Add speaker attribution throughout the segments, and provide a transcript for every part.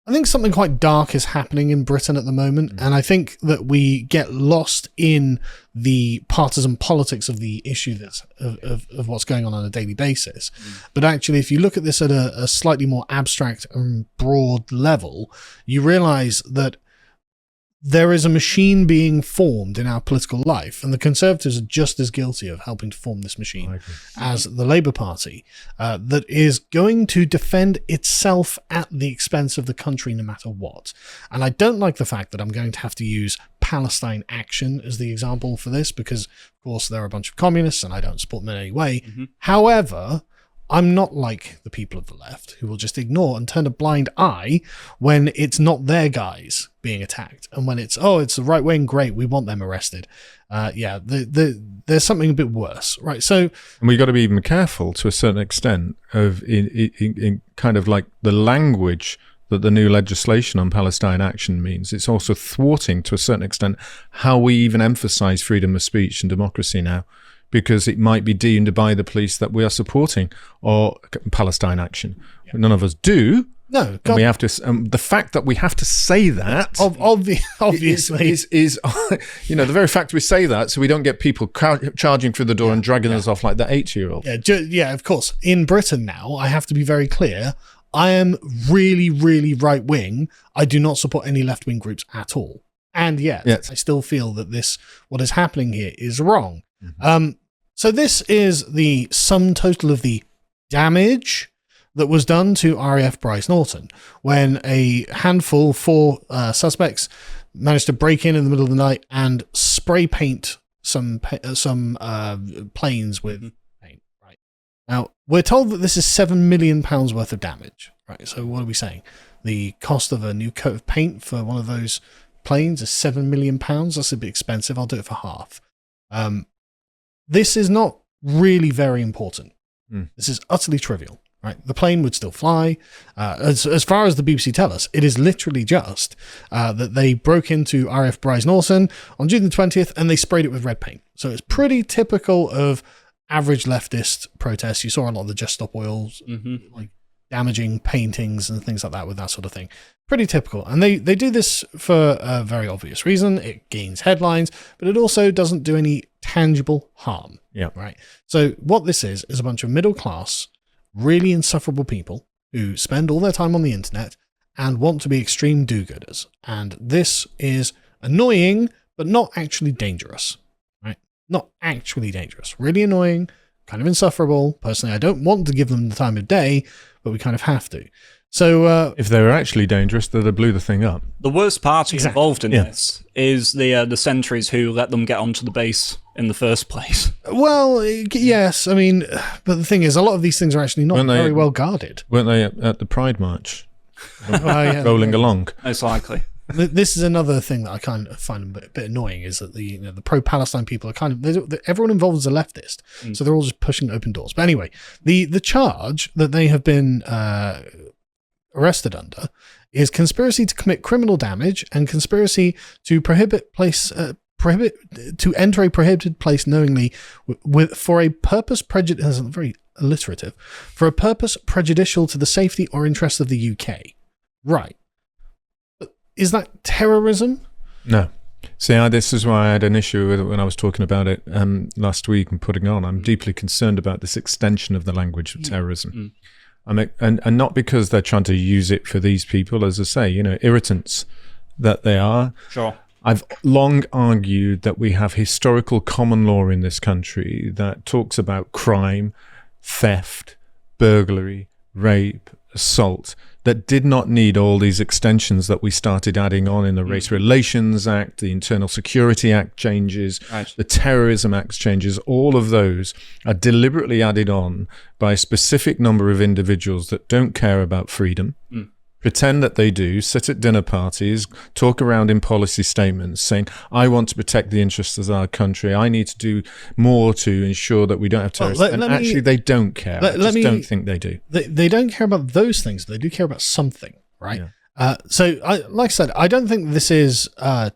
Speaker 1: I think something quite dark is happening in Britain at the moment, and I think that we get lost in the partisan politics of the issue of what's going on a daily basis. But actually, if you look at this at a slightly more abstract and broad level, you realize that there is a machine being formed in our political life, and the Conservatives are just as guilty of helping to form this machine as the Labour Party, that is going to defend itself at the expense of the country no matter what. And I don't like the fact that I'm going to have to use Palestine Action as the example for this, because, of course, they're a bunch of communists and I don't support them in any way. However, I'm not like the people of the left who will just ignore and turn a blind eye when it's not their guys being attacked. And when it's the right wing, great, we want them arrested. There's something a bit worse, right? So,
Speaker 2: and we've got to be even careful to a certain extent of in kind of like the language that the new legislation on Palestine Action means. It's also thwarting to a certain extent how we even emphasize freedom of speech and democracy now, because it might be deemed by the police that we are supporting or Palestine Action. Yeah. None of us do.
Speaker 1: No,
Speaker 2: and we have to. The fact that we have to say that,
Speaker 1: obviously,
Speaker 2: is the very fact we say that, so we don't get people charging through the door and dragging us off like that 8-year-old.
Speaker 1: Yeah, of course. In Britain now, I have to be very clear. I am really, really right wing. I do not support any left wing groups at all, and yet I still feel that what is happening here is wrong. So this is the sum total of the damage that was done to RAF Bryce Norton when a handful, 4 suspects, managed to break in the middle of the night and spray paint some planes with paint. Right now, we're told that this is £7 million worth of damage. Right. So what are we saying? The cost of a new coat of paint for one of those planes is £7 million. That's a bit expensive. I'll do it for half. This is not really very important. This is utterly trivial, right? The plane would still fly. As far as the BBC tell us, it is literally just that they broke into RAF Bryce Norton on June the 20th and they sprayed it with red paint. So it's pretty typical of average leftist protests. You saw a lot of the Just Stop Oils, like damaging paintings and things like that with that sort of thing. Pretty typical. And they do this for a very obvious reason. It gains headlines, but it also doesn't do any tangible harm.
Speaker 2: Yeah.
Speaker 1: Right. So what this is a bunch of middle class, really insufferable people who spend all their time on the internet and want to be extreme do-gooders. And this is annoying, but not actually dangerous. Right. Not actually dangerous. Really annoying, kind of insufferable. Personally, I don't want to give them the time of day, but we kind of have to. So
Speaker 2: if they were actually dangerous, they'd have blew the thing up.
Speaker 3: The worst party involved in this is the sentries who let them get onto the base in the first place.
Speaker 1: Well, yes, I mean, but the thing is, a lot of these things are actually not very well guarded.
Speaker 2: Weren't they at the Pride March, rolling along?
Speaker 3: Most likely.
Speaker 1: This is another thing that I kind of find a bit annoying, is that the pro-Palestine people are kind of, everyone involved is a leftist, so they're all just pushing open doors. But anyway, the charge that they have been arrested under is conspiracy to commit criminal damage and conspiracy to to enter a prohibited place knowingly for a purpose very alliterative, for a purpose prejudicial to the safety or interests of the UK. Right. Is that terrorism?
Speaker 2: No. See, this is why I had an issue with it when I was talking about it last week and putting on. I'm deeply concerned about this extension of the language of terrorism. And not because they're trying to use it for these people, as I say, irritants that they are.
Speaker 3: Sure.
Speaker 2: I've long argued that we have historical common law in this country that talks about crime, theft, burglary, rape, assault, that did not need all these extensions that we started adding on in the Race Relations Act, the Internal Security Act changes, the Terrorism Act changes. All of those are deliberately added on by a specific number of individuals that don't care about freedom, pretend that they do, sit at dinner parties, talk around in policy statements saying, I want to protect the interests of our country. I need to do more to ensure that we don't have terrorists. Actually, they don't care. I just don't think they do.
Speaker 1: They don't care about those things. They do care about something, right? Yeah. Like I said, I don't think this is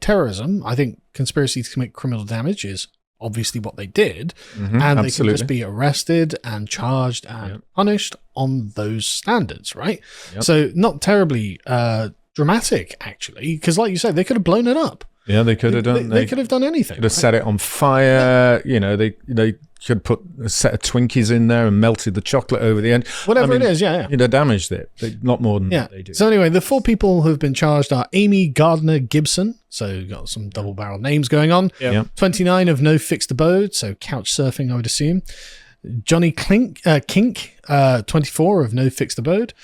Speaker 1: terrorism. I think conspiracy to commit criminal damage is obviously what they did, and
Speaker 2: absolutely.
Speaker 1: they can just be arrested and charged and punished on those standards, right? So not terribly dramatic, actually, because like you said, they could have blown it up.
Speaker 2: Yeah, they could have done.
Speaker 1: They could have done anything.
Speaker 2: Could have set it on fire. You know, they could put a set of Twinkies in there and melted the chocolate over the end.
Speaker 1: Whatever it is,
Speaker 2: You'd have damaged it. Not more than they do.
Speaker 1: So anyway, the 4 people who have been charged are Amy Gardner Gibson. So you've got some double-barrel names going on. 29 of no fixed abode, so couch surfing, I would assume. Johnny Kink, 24 of no fixed abode.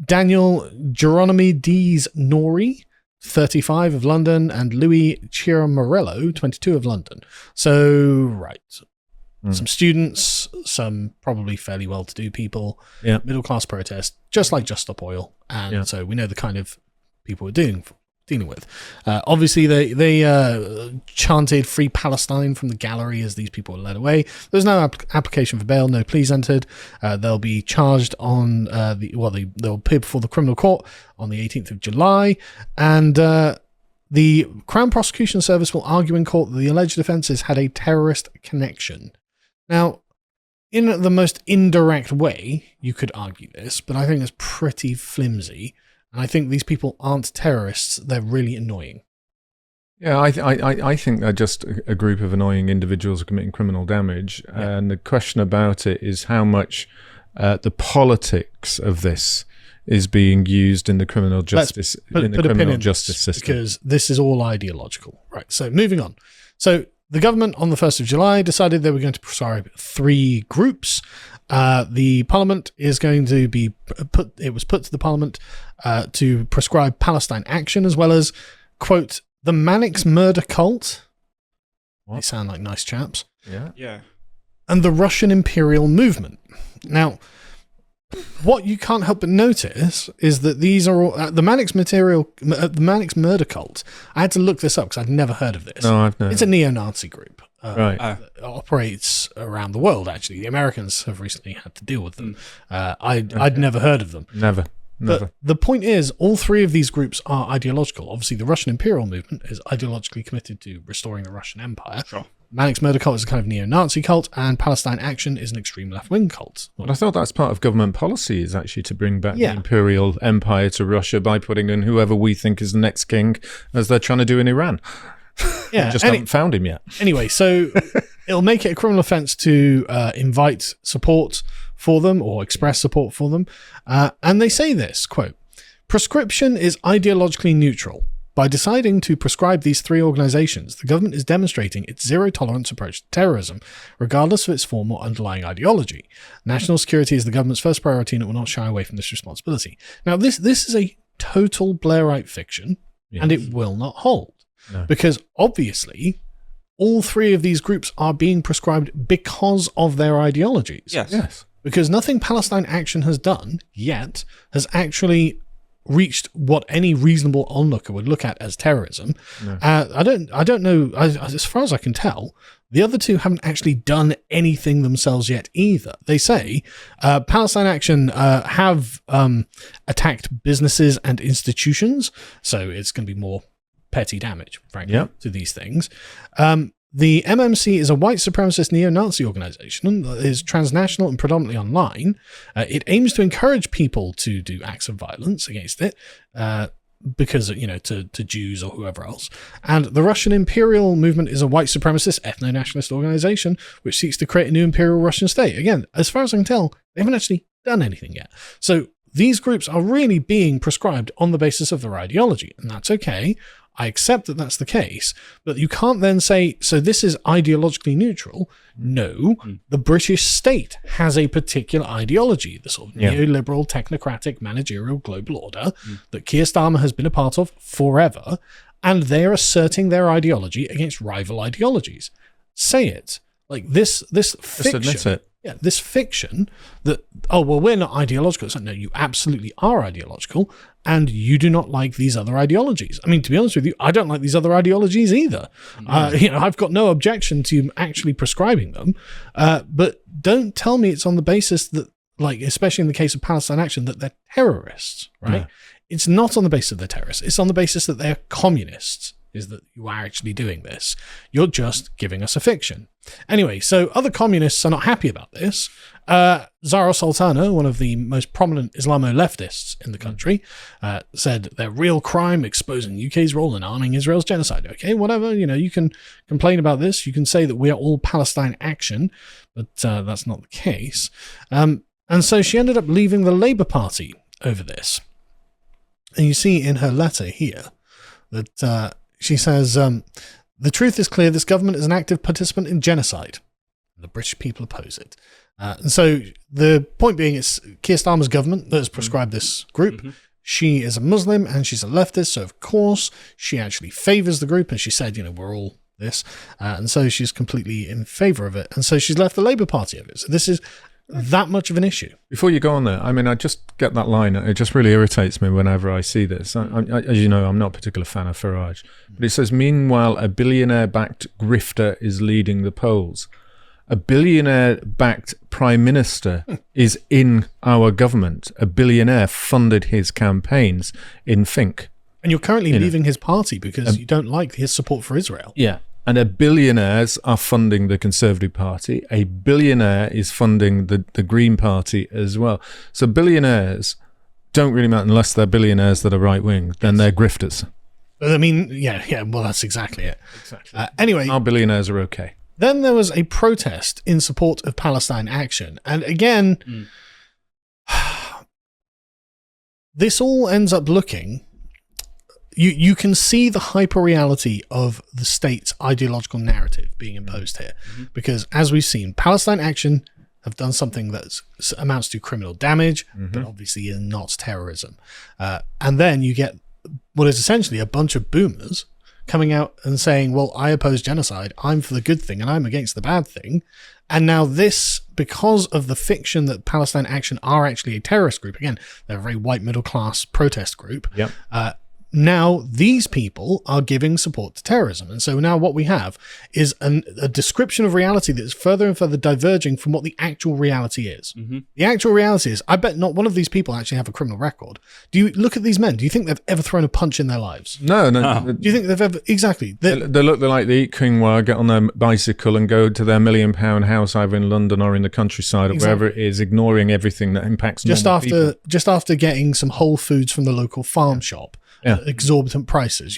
Speaker 1: Daniel Geronimi Dees Nori, 35 of London, and Louis Chiamarello, 22 of London. So, right. Some students, some probably fairly well-to-do people, middle-class protest, just like Just Stop Oil. And so we know the kind of people we're dealing with. Obviously, they chanted Free Palestine from the gallery as these people were led away. There's no application for bail, no pleas entered. They'll be charged on they'll appear before the criminal court on the 18th of July, and the Crown Prosecution Service will argue in court that the alleged offences had a terrorist connection. Now, in the most indirect way, you could argue this, but I think it's pretty flimsy. And I think these people aren't terrorists. They're really annoying.
Speaker 2: Yeah, I think they're just a group of annoying individuals committing criminal damage. And the question about it is how much the politics of this is being used in the criminal justice system.
Speaker 1: Because this is all ideological. Right, so moving on. So the government on the 1st of July decided they were going to prescribe 3 groups. The Parliament is going to be put to the Parliament to prescribe Palestine Action, as well as, quote, the Mannix murder cult. What? They sound like nice chaps.
Speaker 3: Yeah.
Speaker 1: And the Russian imperial movement. Now, what you can't help but notice is that these are all the Mannix murder cult. I had to look this up because I'd never heard of this.
Speaker 2: No, I've never.
Speaker 1: It's a neo-Nazi group.
Speaker 2: That
Speaker 1: operates around the world, actually. The Americans have recently had to deal with them. I'd never heard of them.
Speaker 2: Never.
Speaker 1: But the point is, all 3 of these groups are ideological. Obviously, the Russian imperial movement is ideologically committed to restoring the Russian Empire.
Speaker 3: Sure.
Speaker 1: Mannix murder cult is a kind of neo-Nazi cult, and Palestine Action is an extreme left-wing cult.
Speaker 2: But I thought that's part of government policy, is actually to bring back the imperial empire to Russia by putting in whoever we think is the next king, as they're trying to do in Iran.
Speaker 1: Yeah,
Speaker 2: just haven't found him yet.
Speaker 1: Anyway, so it'll make it a criminal offence to invite support for them or express support for them. And they say this, quote, prescription is ideologically neutral. By deciding to prescribe these 3 organisations, the government is demonstrating its zero-tolerance approach to terrorism, regardless of its form or underlying ideology. National security is the government's first priority, and it will not shy away from this responsibility. Now, this is a total Blairite fiction, and it will not hold. No. Because, obviously, all 3 of these groups are being prescribed because of their ideologies.
Speaker 3: Yes.
Speaker 1: Because nothing Palestine Action has done yet has actually reached what any reasonable onlooker would look at as terrorism. No. I don't know. As far as I can tell, the other 2 haven't actually done anything themselves yet either. They say Palestine Action have attacked businesses and institutions, so it's going to be more petty damage, frankly, to these things. The MMC is a white supremacist neo-Nazi organization that is transnational and predominantly online. It aims to encourage people to do acts of violence against it, because, to Jews or whoever else. And the Russian imperial movement is a white supremacist ethno-nationalist organization which seeks to create a new imperial Russian state. Again, as far as I can tell, they haven't actually done anything yet. So these groups are really being prescribed on the basis of their ideology, and that's okay. I accept that that's the case, but you can't then say, so this is ideologically neutral. No, the British state has a particular ideology, the sort of neoliberal, technocratic, managerial global order that Keir Starmer has been a part of forever, and they are asserting their ideology against rival ideologies. Say it. Like this fiction.
Speaker 2: Just admit it.
Speaker 1: Yeah, this fiction that, we're not ideological. It's like, no, you absolutely are ideological, and you do not like these other ideologies. I mean, to be honest with you, I don't like these other ideologies either. I've got no objection to actually prescribing them, but don't tell me it's on the basis that, like, especially in the case of Palestine Action, that they're terrorists, right? Yeah. It's not on the basis of they're terrorists. It's on the basis that they're communists. is that you are actually doing this. You're just giving us a fiction. Anyway, so other communists are not happy about this. Zara Sultana, one of the most prominent Islamo-leftists in the country, said their real crime exposing UK's role in arming Israel's genocide. Okay, whatever, you can complain about this. You can say that we are all Palestine action, but that's not the case. And so she ended up leaving the Labour Party over this. And you see in her letter here that she says, the truth is clear, this government is an active participant in genocide. The British people oppose it. And so the point being, it's Keir Starmer's government that has prescribed this group. Mm-hmm. She is a Muslim and she's a leftist, so of course she actually favours the group, and she said, we're all this. And so she's completely in favour of it. And so she's left the Labour Party of it. So this is that much of an issue. Before
Speaker 2: you go on there, I just get that line. It just really irritates me whenever I see this. As you know, I'm not a particular fan of Farage. But it says, meanwhile, a billionaire-backed grifter is leading the polls. A billionaire-backed prime minister is in our government. A billionaire funded his campaigns in Fink.
Speaker 1: And you're currently leaving his party because you don't like his support for Israel.
Speaker 2: Yeah. And billionaires are funding the Conservative Party. A billionaire is funding the Green Party as well. So billionaires don't really matter unless they're billionaires that are right-wing. Then they're grifters.
Speaker 1: But well, that's exactly it.
Speaker 2: Exactly.
Speaker 1: Anyway.
Speaker 2: Our billionaires are okay.
Speaker 1: Then there was a protest in support of Palestine action. And again, this all ends up looking... You can see the hyper-reality of the state's ideological narrative being imposed here. Mm-hmm. Because, as we've seen, Palestine action have done something that amounts to criminal damage, but obviously is not terrorism. And then you get what is essentially a bunch of boomers coming out and saying, well, I oppose genocide, I'm for the good thing, and I'm against the bad thing. And now this, because of the fiction that Palestine action are actually a terrorist group, again, they're a very white middle-class protest group, now these people are giving support to terrorism. And so now what we have is a description of reality that is further and further diverging from what the actual reality is. Mm-hmm. The actual reality is, I bet not one of these people actually have a criminal record. Do you look at these men? Do you think they've ever thrown a punch in their lives?
Speaker 2: No.
Speaker 1: Do you think they've ever... Exactly.
Speaker 2: They look like they eat quinoa, get on their bicycle and go to their £1 million house either in London or in the countryside or wherever it is, ignoring everything that impacts people.
Speaker 1: Just after getting some Whole Foods from the local farm shop. Yeah. Exorbitant prices,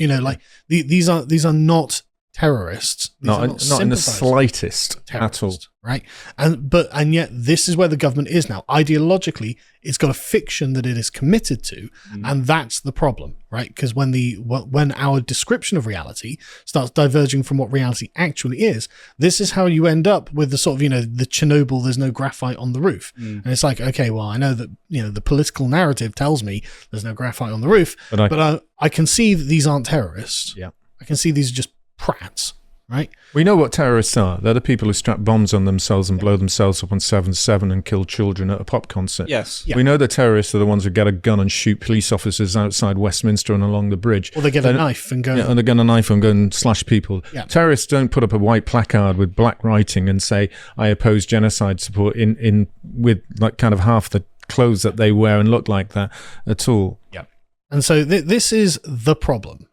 Speaker 1: these are not terrorists.
Speaker 2: Not in the slightest at all,
Speaker 1: right? And yet this is where the government is now. Ideologically, it's got a fiction that it is committed to, and that's the problem, right? Because when our description of reality starts diverging from what reality actually is, this is how you end up with the sort of the Chernobyl, there's no graphite on the roof, and it's like, okay, well, I know that the political narrative tells me there's no graphite on the roof, but I can see that these aren't terrorists.
Speaker 2: Yeah,
Speaker 1: I can see these are just prats, right?
Speaker 2: We know what terrorists are. They're the people who strap bombs on themselves and blow themselves up on 7/7 and kill children at a pop concert.
Speaker 3: Yes.
Speaker 2: Yeah. We know the terrorists are the ones who get a gun and shoot police officers outside Westminster and along the bridge.
Speaker 1: Or they get a knife and go...
Speaker 2: Yeah, and they get a knife and go and slash people. Yeah. Terrorists don't put up a white placard with black writing and say, I oppose genocide support in with like kind of half the clothes that they wear and look like that at all.
Speaker 1: Yeah. And so this is the problem.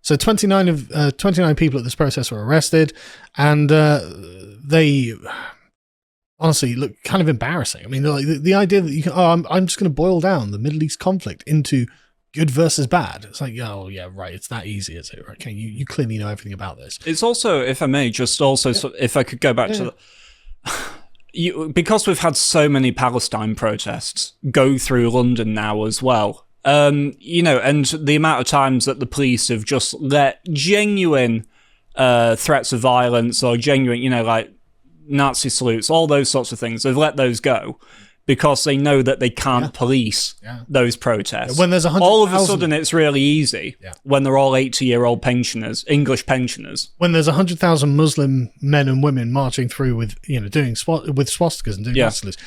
Speaker 1: So 29 people at this protest were arrested, and they honestly look kind of embarrassing. I mean, like the idea that you can, I'm just going to boil down the Middle East conflict into good versus bad. It's like, oh yeah, right. It's that easy, is it? Okay, you clearly know everything about this.
Speaker 3: It's also, if I may, if I could go back to because we've had so many Palestine protests go through London now as well. And the amount of times that the police have just let genuine threats of violence or genuine, like Nazi salutes, all those sorts of things, they've let those go because they know that they can't police those protests.
Speaker 1: When there's 100,000,
Speaker 3: all of a sudden it's really easy when they're all 80-year-old pensioners, English pensioners.
Speaker 1: When there's 100,000 Muslim men and women marching through with doing with swastikas and doing salutes.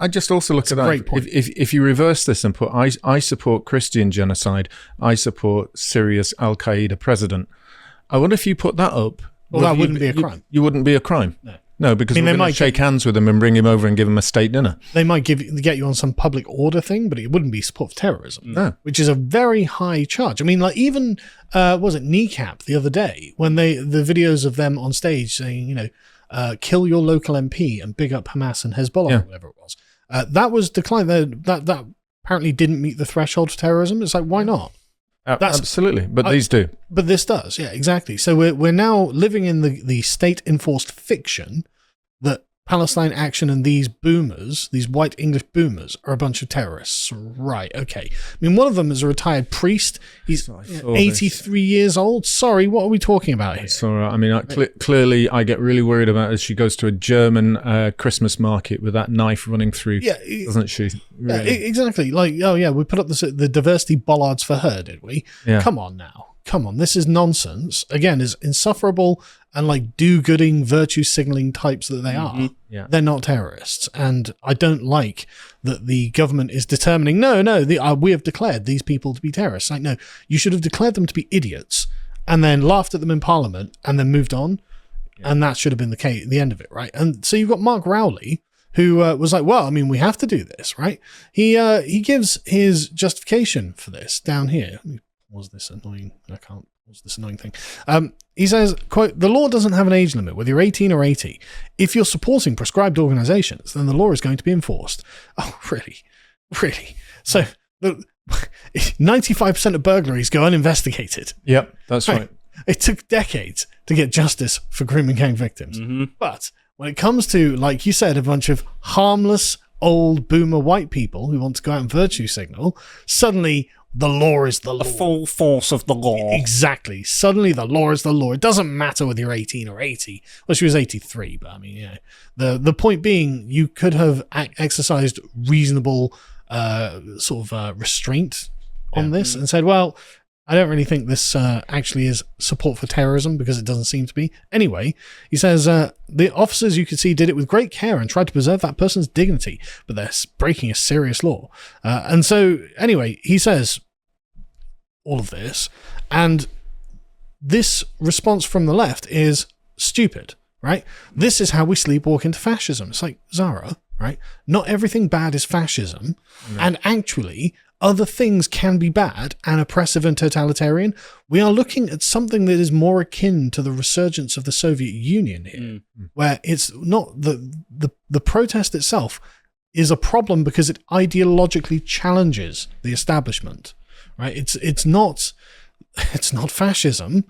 Speaker 2: I just also look at that. If you reverse this and put I support Christian genocide, I support Syria's Al Qaeda president. I wonder if you put that up.
Speaker 1: Well, that wouldn't be a crime.
Speaker 2: You wouldn't be a crime.
Speaker 1: No.
Speaker 2: No, because they might shake hands with him and bring him over and give him a state dinner.
Speaker 1: They might get you on some public order thing, but it wouldn't be support for terrorism,
Speaker 2: no.
Speaker 1: Which is a very high charge. I mean, like even was it Kneecap the other day when the videos of them on stage saying, kill your local MP and big up Hamas and Hezbollah, or whatever it was. That was declined. That apparently didn't meet the threshold for terrorism. It's like, why not?
Speaker 2: Absolutely, but these do.
Speaker 1: But this does, yeah, exactly. So we're now living in the state-enforced fiction that Palestine Action and these boomers, these white English boomers, are a bunch of terrorists. Right, okay. I mean, one of them is a retired priest. He's 83 years old. Sorry, what are we talking about here?
Speaker 2: It's all right. I mean, clearly I get really worried about as she goes to a German Christmas market with that knife running through, doesn't she? Really?
Speaker 1: Yeah, exactly. Like, oh yeah, we put up the diversity bollards for her, did we?
Speaker 2: Yeah.
Speaker 1: Come on now. Come on, this is nonsense. Again, as insufferable and like do-gooding, virtue signaling types that they are, they're not terrorists. And I don't like that the government is determining, we have declared these people to be terrorists. Like, no, you should have declared them to be idiots and then laughed at them in Parliament and then moved on. Yeah. And that should have been the end of it, right? And so you've got Mark Rowley, who was like, well, I mean, we have to do this, right? He gives his justification for this down here. Was this annoying? What's this annoying thing? He says, quote, the law doesn't have an age limit, whether you're 18 or 80. If you're supporting prescribed organizations, then the law is going to be enforced. Oh, really? Really? So 95% of burglaries go uninvestigated.
Speaker 2: Yep, that's right.
Speaker 1: It took decades to get justice for grooming gang victims. Mm-hmm. But when it comes to, like you said, a bunch of harmless old boomer white people who want to go out and virtue signal, suddenly the law is the law.
Speaker 3: The full force of the law.
Speaker 1: Exactly. Suddenly the law is the law. It doesn't matter whether you're 18 or 80. Well, she was 83, but I mean, the point being, you could have exercised reasonable restraint on this and said, well, I don't really think this actually is support for terrorism because it doesn't seem to be. Anyway, he says, the officers you could see did it with great care and tried to preserve that person's dignity, but they're breaking a serious law. And so, anyway, he says all of this, and this response from the left is stupid, right? This is how we sleepwalk into fascism. It's like, Zara, right? Not everything bad is fascism, and actually other things can be bad and oppressive and totalitarian. We are looking at something that is more akin to the resurgence of the Soviet Union here, where it's not the protest itself is a problem because it ideologically challenges the establishment, right? It's not fascism.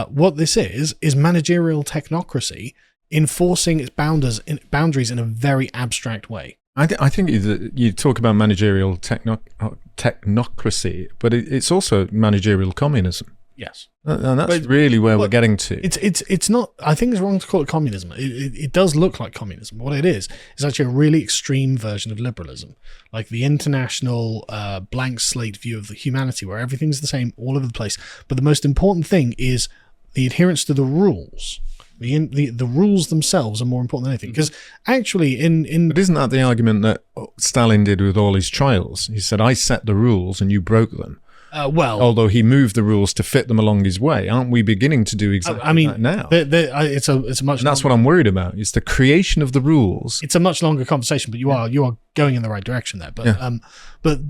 Speaker 1: What this is managerial technocracy enforcing its boundaries in a very abstract way.
Speaker 2: I think you talk about managerial technocracy, but it's also managerial communism.
Speaker 1: Yes,
Speaker 2: and that's really where we're getting to.
Speaker 1: It's not. I think it's wrong to call it communism. It does look like communism. What it is actually a really extreme version of liberalism, like the international blank slate view of the humanity, where everything's the same all over the place. But the most important thing is the adherence to the rules. The rules themselves are more important than anything, because actually but
Speaker 2: isn't that the argument that Stalin did with all his trials? He said, I set the rules and you broke them. Although he moved the rules to fit them along his way, aren't we beginning to do exactly that now?
Speaker 1: It's a much.
Speaker 2: And that's what I'm worried about. It's the creation of the rules.
Speaker 1: It's a much longer conversation, but you are going in the right direction there. But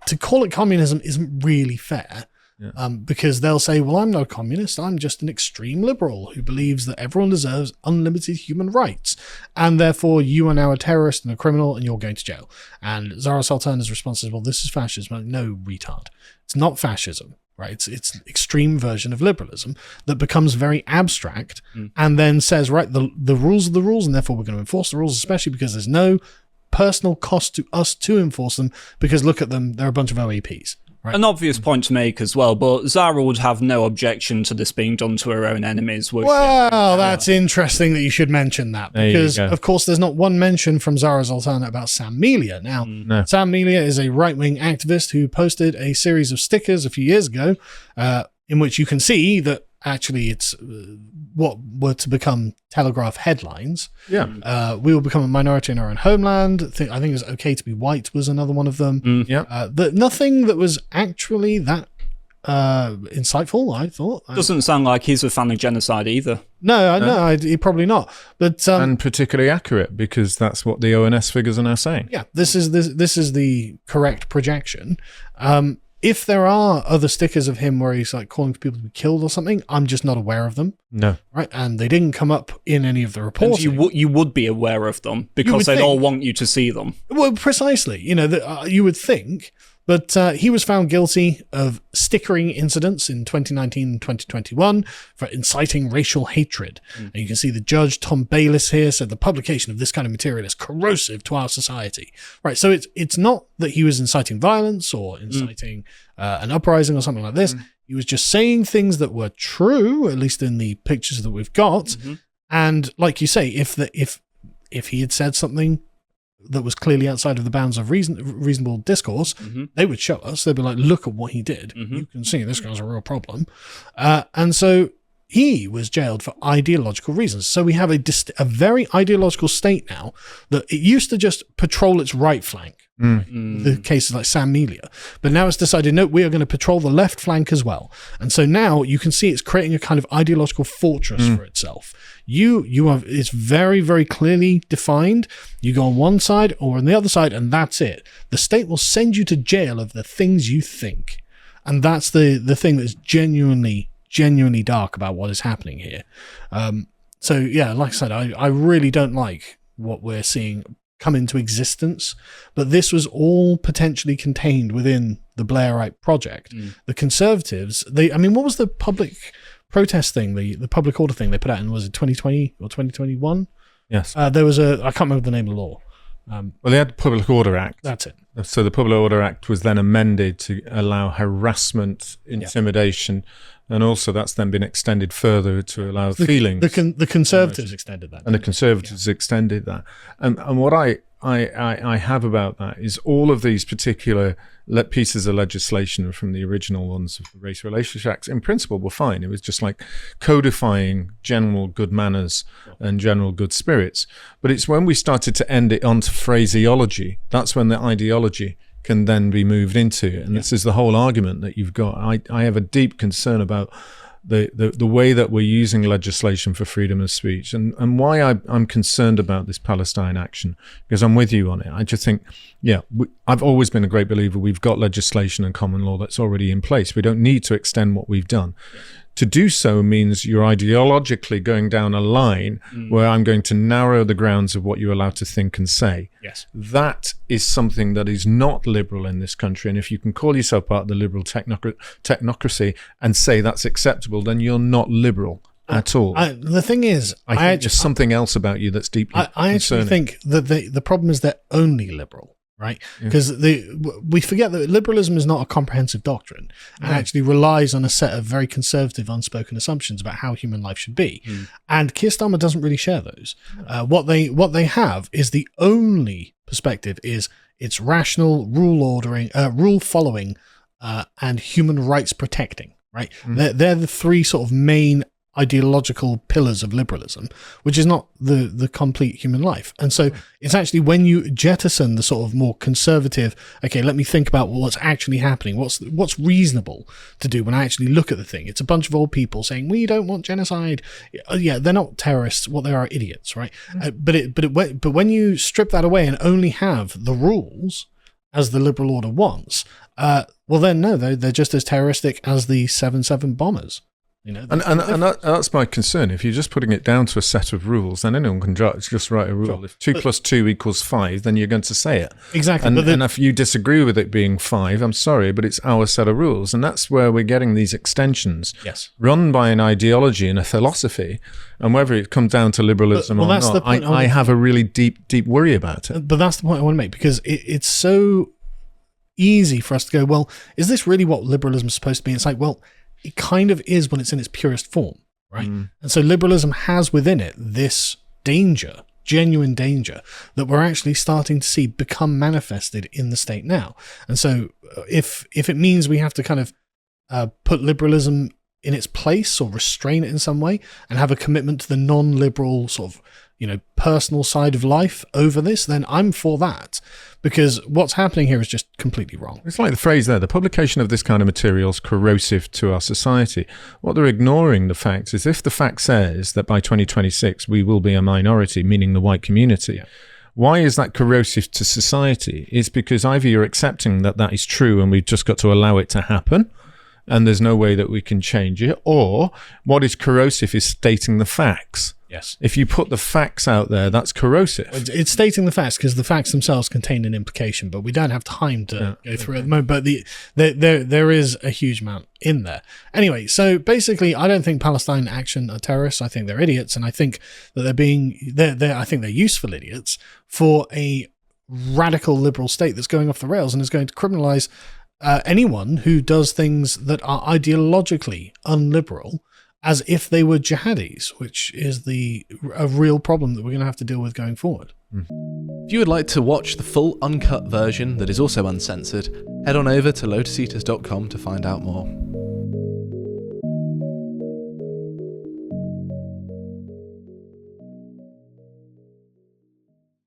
Speaker 1: to call it communism isn't really fair. Yeah. Because they'll say, well, I'm not a communist, I'm just an extreme liberal who believes that everyone deserves unlimited human rights, and therefore you are now a terrorist and a criminal and you're going to jail. And Zara Sultana's response is, well, this is fascism. Like, no, retard. It's not fascism, right? It's an extreme version of liberalism that becomes very abstract and then says, right, the rules are the rules, and therefore we're going to enforce the rules, especially because there's no personal cost to us to enforce them, because look at them, they're a bunch of OAPs. Right.
Speaker 3: An obvious point to make as well, but Zara would have no objection to this being done to her own enemies.
Speaker 1: Well, that's interesting that you should mention that, because, of course, there's not one mention from Zara Sultana about Sam Melia. Now, Sam Melia is a right-wing activist who posted a series of stickers a few years ago in which you can see that actually it's what were to become Telegraph headlines.
Speaker 2: Yeah.
Speaker 1: We will become a minority in our own homeland. I think it's okay to be white was another one of them.
Speaker 2: Yeah.
Speaker 1: Nothing that was actually that insightful, I thought.
Speaker 3: Doesn't sound like he's a fan of genocide either.
Speaker 1: No, probably not. But
Speaker 2: and particularly accurate, because that's what the ONS figures are now saying.
Speaker 1: Yeah, this is the correct projection. If there are other stickers of him where he's like calling for people to be killed or something, I'm just not aware of them.
Speaker 2: No.
Speaker 1: Right? And they didn't come up in any of the reports.
Speaker 3: You would be aware of them because they'd all want you to see them.
Speaker 1: Well, precisely. You would think. But he was found guilty of stickering incidents in 2019 and 2021 for inciting racial hatred. And you can see the judge, Tom Bayliss, here said the publication of this kind of material is corrosive to our society. Right, so it's not that he was inciting violence or inciting an uprising or something like this. He was just saying things that were true, at least in the pictures that we've got. And like you say, if he had said something that was clearly outside of the bounds of reasonable discourse, they would show us. They'd be like, look at what he did. You can see this guy's a real problem. And so he was jailed for ideological reasons. So we have a very ideological state now that it used to just patrol its right flank. The cases like Sam Melia. But now it's decided, no, we are going to patrol the left flank as well. And so now you can see it's creating a kind of ideological fortress for itself. It's very, very clearly defined. You go on one side or on the other side, and that's it. The state will send you to jail of the things you think. And that's the thing that's genuinely dark about what is happening here. So yeah, like I said, I really don't like what we're seeing come into existence, but this was all potentially contained within the Blairite project. The Conservatives, what was the public protest thing, the public order thing they put out in, was it 2020 or 2021?
Speaker 2: Yes.
Speaker 1: There was I can't remember the name of the law.
Speaker 2: Well, they had the Public Order Act.
Speaker 1: That's it.
Speaker 2: So the Public Order Act was then amended to allow harassment, intimidation, and also that's then been extended further to allow feelings.
Speaker 1: The Conservatives extended that.
Speaker 2: And the Conservatives extended that. And what I have about that is all of these particular pieces of legislation from the original ones of the Race Relations Acts, in principle, were fine. It was just like codifying general good manners and general good spirits. But it's when we started to end it onto phraseology, that's when the ideology can then be moved into. And this is the whole argument that you've got. I have a deep concern about the way that we're using legislation for freedom of speech, and why I'm concerned about this Palestine action, because I'm with you on it. I just think, I've always been a great believer we've got legislation and common law that's already in place. We don't need to extend what we've done. To do so means you're ideologically going down a line where I'm going to narrow the grounds of what you're allowed to think and say.
Speaker 1: Yes.
Speaker 2: That is something that is not liberal in this country. And if you can call yourself part of the liberal technocracy and say that's acceptable, then you're not liberal at all.
Speaker 1: The thing is,
Speaker 2: I think there's something else about you that's deeply
Speaker 1: I actually
Speaker 2: concerning.
Speaker 1: think that the problem is they're only liberal. Right, because we forget that liberalism is not a comprehensive doctrine and actually relies on a set of very conservative, unspoken assumptions about how human life should be. And Keir Starmer doesn't really share those. What they have is the only perspective is it's rational, rule following, and human rights protecting. Right, they're the three sort of main ideological pillars of liberalism, which is not the complete human life. And so it's actually when you jettison the sort of more conservative, okay, let me think about what's actually happening, what's reasonable to do when I actually look at the thing. It's a bunch of old people saying, we don't want genocide. Yeah, they're not terrorists. What they are idiots, right? But when you strip that away and only have the rules as the liberal order wants, well then no, they're just as terroristic as the 7/7 bombers.
Speaker 2: And that's my concern. If you're just putting it down to a set of rules, then anyone can just write a rule. Sure. If 2 + 2 = 5, then you're going to say it.
Speaker 1: Exactly.
Speaker 2: And if you disagree with it being 5, I'm sorry, but it's our set of rules. And that's where we're getting these extensions run by an ideology and a philosophy. And whether it comes down to liberalism or not, I have a really deep worry about it.
Speaker 1: But that's the point I want to make, because it's so easy for us to go, well, is this really what liberalism is supposed to be? It's like, well, it kind of is when it's in its purest form, right? And so liberalism has within it this danger, genuine danger, that we're actually starting to see become manifested in the state now. And so if it means we have to kind of put liberalism in its place or restrain it in some way and have a commitment to the non-liberal sort of, personal side of life over this, then I'm for that, because what's happening here is just completely wrong.
Speaker 2: It's like the phrase there, the publication of this kind of material is corrosive to our society. What they're ignoring the fact is, if the fact says that by 2026 we will be a minority, meaning the white community, why is that corrosive to society? It's because either you're accepting that that is true and we've just got to allow it to happen, and there's no way that we can change it, or what is corrosive is stating the facts.
Speaker 1: Yes.
Speaker 2: If you put the facts out there, that's corrosive.
Speaker 1: It's stating the facts because the facts themselves contain an implication, but we don't have time to go through it at the moment. But there is a huge amount in there. Anyway, so basically, I don't think Palestine Action are terrorists. I think they're idiots, and I think that I think they're useful idiots for a radical liberal state that's going off the rails and is going to criminalize anyone who does things that are ideologically unliberal, as if they were jihadis, which is a real problem that we're going to have to deal with going forward.
Speaker 4: If you would like to watch the full uncut version that is also uncensored, head on over to lotuseaters.com to find out more.